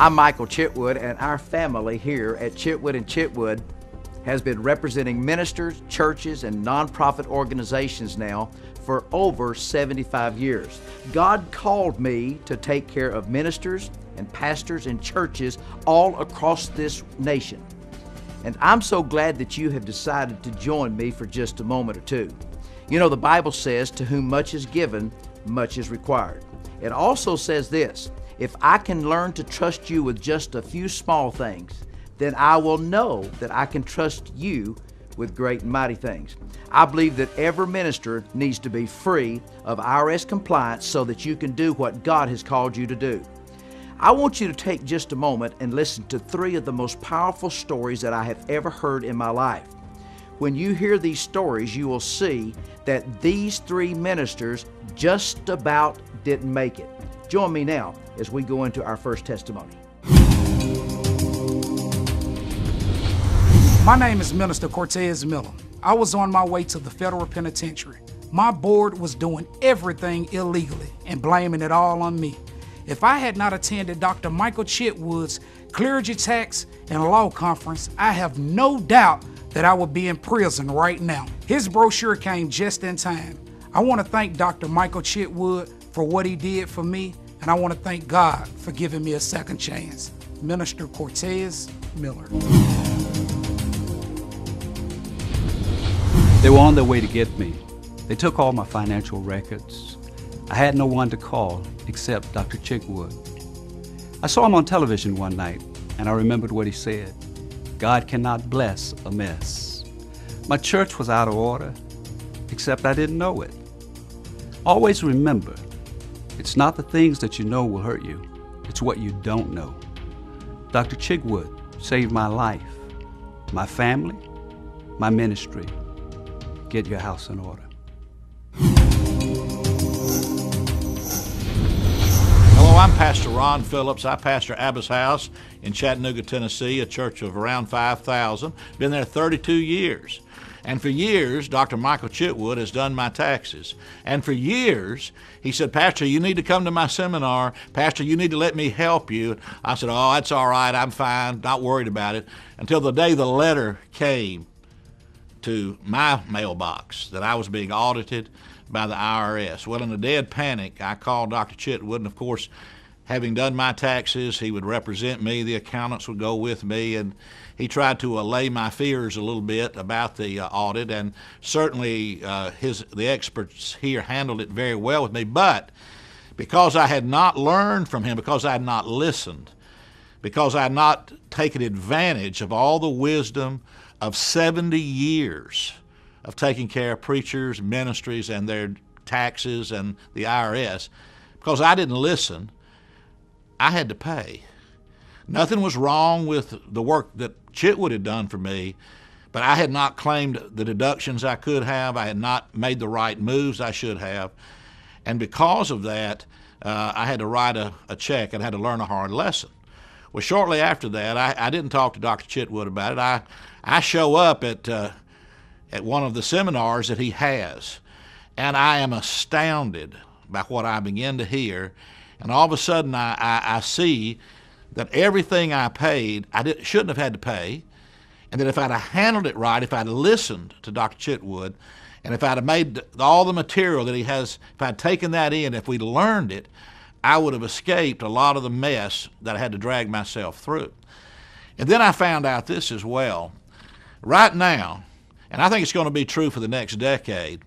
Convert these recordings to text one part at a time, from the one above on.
I'm Michael Chitwood, and our family here at Chitwood and Chitwood has been representing ministers, churches, and nonprofit organizations now for over 75 years. God called me to take care of ministers and pastors and churches all across this nation. And I'm so glad that you have decided to join me for just a moment or two. You know, the Bible says, to whom much is given, much is required. It also says this: if I can learn to trust you with just a few small things, then I will know that I can trust you with great and mighty things. I believe that every minister needs to be free of IRS compliance so that you can do what God has called you to do. I want you to take just a moment and listen to 3 of the most powerful stories that I have ever heard in my life. When you hear these stories, you will see that these 3 ministers just about didn't make it. Join me now as we go into our first testimony. My name is Minister CORTEZ Miller. I was on my way to the federal penitentiary. My board was doing everything illegally and blaming it all on me. If I had not attended Dr. Michael Chitwood's clergy tax and law conference, I have no doubt that I would be in prison right now. His brochure came just in time. I want to thank Dr. Michael Chitwood for what he did for me, and I want to thank God for giving me a second chance. Minister CORTEZ Miller. They were on their way to get me. They took all my financial records. I had no one to call except Dr. Chitwood. I saw him on television one night, and I remembered what he said: God cannot bless a mess. My church was out of order, except I didn't know it. Always remember, it's not the things that you know will hurt you, it's what you don't know. Dr. Chitwood saved my life, my family, my ministry. Get your house in order. Hello, I'm Pastor Ron Phillips. I pastor Abba's House in Chattanooga, Tennessee, a church of around 5,000. Been there 32 years. And for years, Dr. Michael Chitwood has done my taxes. And for years, he said, Pastor, you need to come to my seminar. Pastor, you need to let me help you. I said, oh, that's all right. I'm fine. Not worried about it. Until the day the letter came to my mailbox that I was being audited by the IRS. Well, in a dead panic, I called Dr. Chitwood, and of course, having done my taxes, he would represent me, the accountants would go with me, and he tried to allay my fears a little bit about the audit, and certainly the experts here handled it very well with me. But because I had not learned from him, because I had not listened, because I had not taken advantage of all the wisdom of 70 years of taking care of preachers, ministries, and their taxes and the IRS, because I didn't listen, I had to pay. Nothing was wrong with the work that Chitwood had done for me, but I had not claimed the deductions I could have. I had not made the right moves I should have. And because of that, I had to write a check and had to learn a hard lesson. Well, shortly after that, I didn't talk to Dr. Chitwood about it. I show up at one of the seminars that he has, and I am astounded by what I begin to hear. And all of a sudden, I see that everything I paid, shouldn't have had to pay, and that if I'd have handled it right, if I'd listened to Dr. Chitwood, and if I'd have made all the material that he has, if I'd taken that in, if we'd learned it, I would have escaped a lot of the mess that I had to drag myself through. And then I found out this as well. Right now, and I think it's going to be true for the next decade,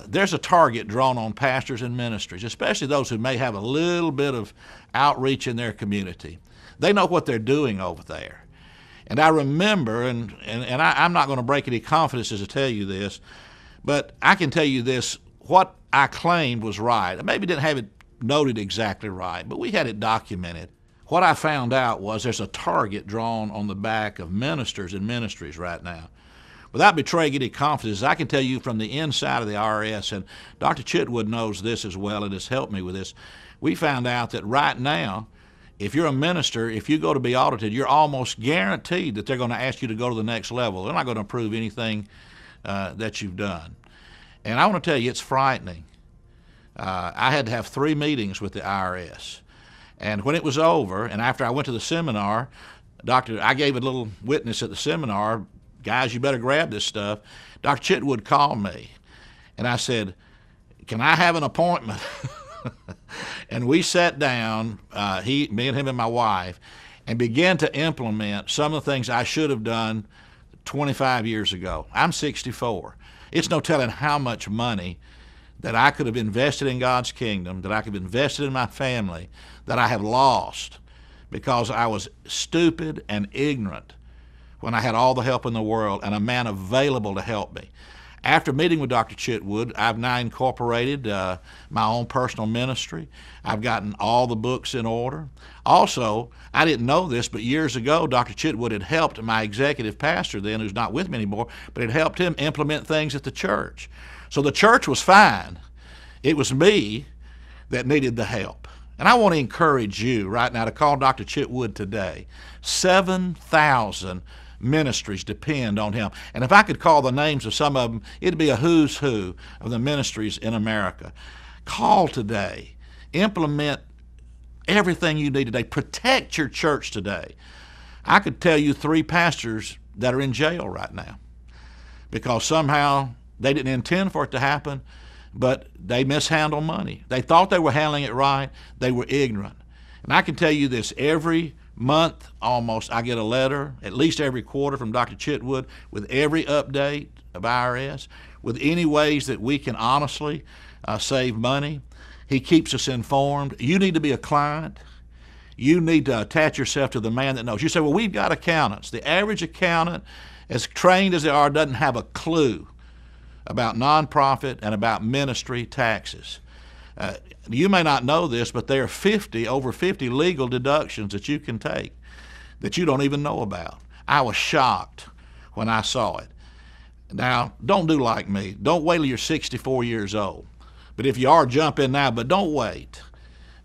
there's a target drawn on pastors and ministries, especially those who may have a little bit of outreach in their community. They know what they're doing over there. And I remember, and I'm not going to break any confidences to tell you this, but I can tell you this: what I claimed was right. I maybe didn't have it noted exactly right, but we had it documented. What I found out was there's a target drawn on the back of ministers and ministries right now. Without betraying any confidence, I can tell you from the inside of the IRS, and Dr. Chitwood knows this as well and has helped me with this, we found out that right now, if you're a minister, if you go to be audited, you're almost guaranteed that they're going to ask you to go to the next level. They're not going to approve anything that you've done. And I want to tell you, it's frightening. I had to have 3 meetings with the IRS. And when it was over, and after I went to the seminar, I gave a little witness at the seminar, guys, you better grab this stuff. Dr. Chitwood called me, and I said, can I have an appointment? And we sat down, me and him and my wife, and began to implement some of the things I should have done 25 years ago. I'm 64. It's no telling how much money that I could have invested in God's kingdom, that I could have invested in my family, that I have lost because I was stupid and ignorant when I had all the help in the world and a man available to help me. After meeting with Dr. Chitwood, I've now incorporated my own personal ministry. I've gotten all the books in order. Also, I didn't know this, but years ago, Dr. Chitwood had helped my executive pastor then, who's not with me anymore, but it helped him implement things at the church. So the church was fine. It was me that needed the help. And I want to encourage you right now to call Dr. Chitwood today. 7,000 ministries depend on him. And if I could call the names of some of them, it'd be a who's who of the ministries in America. Call today. Implement everything you need today. Protect your church today. I could tell you 3 pastors that are in jail right now because somehow they didn't intend for it to happen, but they mishandled money. They thought they were handling it right. They were ignorant. And I can tell you this, every month almost I get a letter, at least every quarter, from Dr. Chitwood with every update of IRS, with any ways that we can honestly save money. He keeps us informed. You need to be a client. You need to attach yourself to the man that knows. You say, well, we've got accountants. The average accountant, as trained as they are, doesn't have a clue about nonprofit and about ministry taxes. You may not know this, but there are over 50 legal deductions that you can take that you don't even know about. I was shocked when I saw it. Now, don't do like me. Don't wait till you're 64 years old. But if you are, jump in now, but don't wait.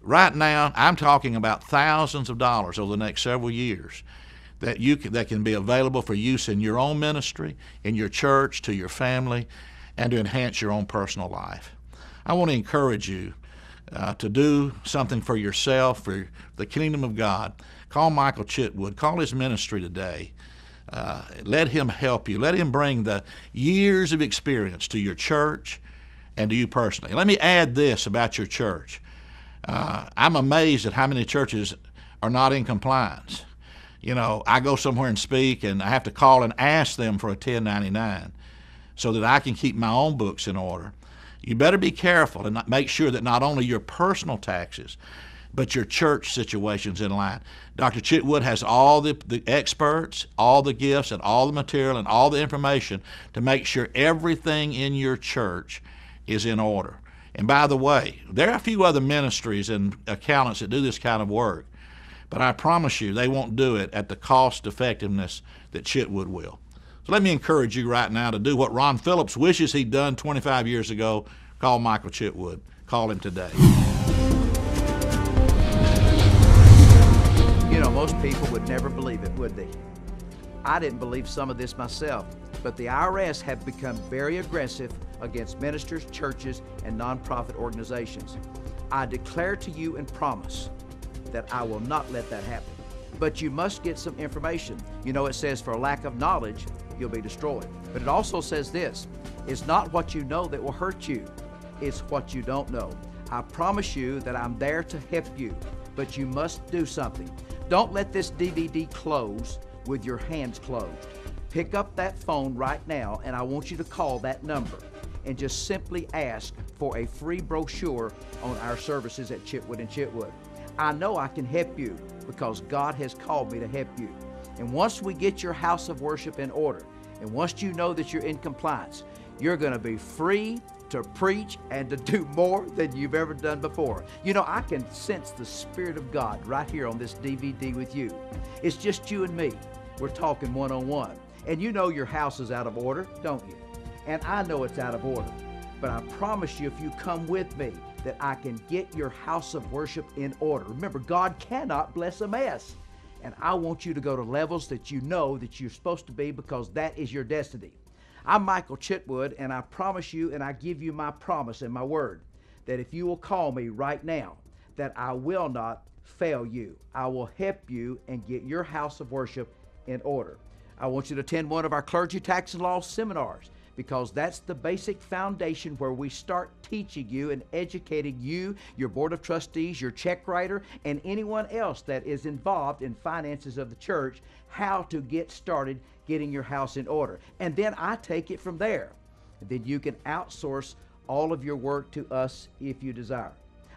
Right now, I'm talking about thousands of dollars over the next several years that can be available for use in your own ministry, in your church, to your family, and to enhance your own personal life. I want to encourage you to do something for yourself, for the kingdom of God. Call Michael Chitwood. Call his ministry today. Let him help you. Let him bring the years of experience to your church and to you personally. Let me add this about your church. I'm amazed at how many churches are not in compliance. You know, I go somewhere and speak, and I have to call and ask them for a 1099 so that I can keep my own books in order. You better be careful and make sure that not only your personal taxes, but your church situation's in line. Dr. Chitwood has all the experts, all the gifts, and all the material and all the information to make sure everything in your church is in order. And by the way, there are a few other ministries and accountants that do this kind of work, but I promise you they won't do it at the cost effectiveness that Chitwood will. So let me encourage you right now to do what Ron Phillips wishes he'd done 25 years ago. Call Michael Chitwood. Call him today. You know, most people would never believe it, would they? I didn't believe some of this myself, but the IRS have become very aggressive against ministers, churches, and nonprofit organizations. I declare to you and promise that I will not let that happen. But you must get some information. You know, it says for lack of knowledge, you'll be destroyed. But it also says this, it's not what you know that will hurt you, it's what you don't know. I promise you that I'm there to help you, but you must do something. Don't let this DVD close with your hands closed. Pick up that phone right now, and I want you to call that number and just simply ask for a free brochure on our services at Chitwood and Chitwood. I know I can help you because God has called me to help you. And once we get your house of worship in order, and once you know that you're in compliance, you're going to be free to preach and to do more than you've ever done before. You know, I can sense the Spirit of God right here on this DVD with you. It's just you and me. We're talking one-on-one. And you know your house is out of order, don't you? And I know it's out of order. But I promise you, if you come with me, that I can get your house of worship in order. Remember, God cannot bless a mess. And I want you to go to levels that you know that you're supposed to be, because that is your destiny. I'm Michael Chitwood, and I promise you, and I give you my promise and my word, that if you will call me right now, that I will not fail you. I will help you and get your house of worship in order. I want you to attend one of our clergy tax and law seminars, because that's the basic foundation where we start teaching you and educating you, your board of trustees, your check writer, and anyone else that is involved in finances of the church, how to get started getting your house in order. And then I take it from there. Then you can outsource all of your work to us if you desire.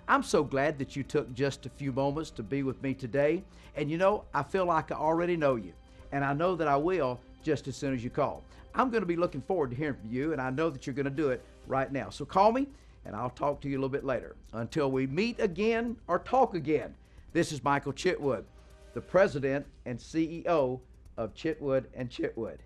I'm so glad that you took just a few moments to be with me today. And you know, I feel like I already know you, and I know that I will just as soon as you call. I'm going to be looking forward to hearing from you, and I know that you're going to do it right now. So call me, and I'll talk to you a little bit later. Until we meet again or talk again, this is Michael Chitwood, the President and CEO of Chitwood and Chitwood.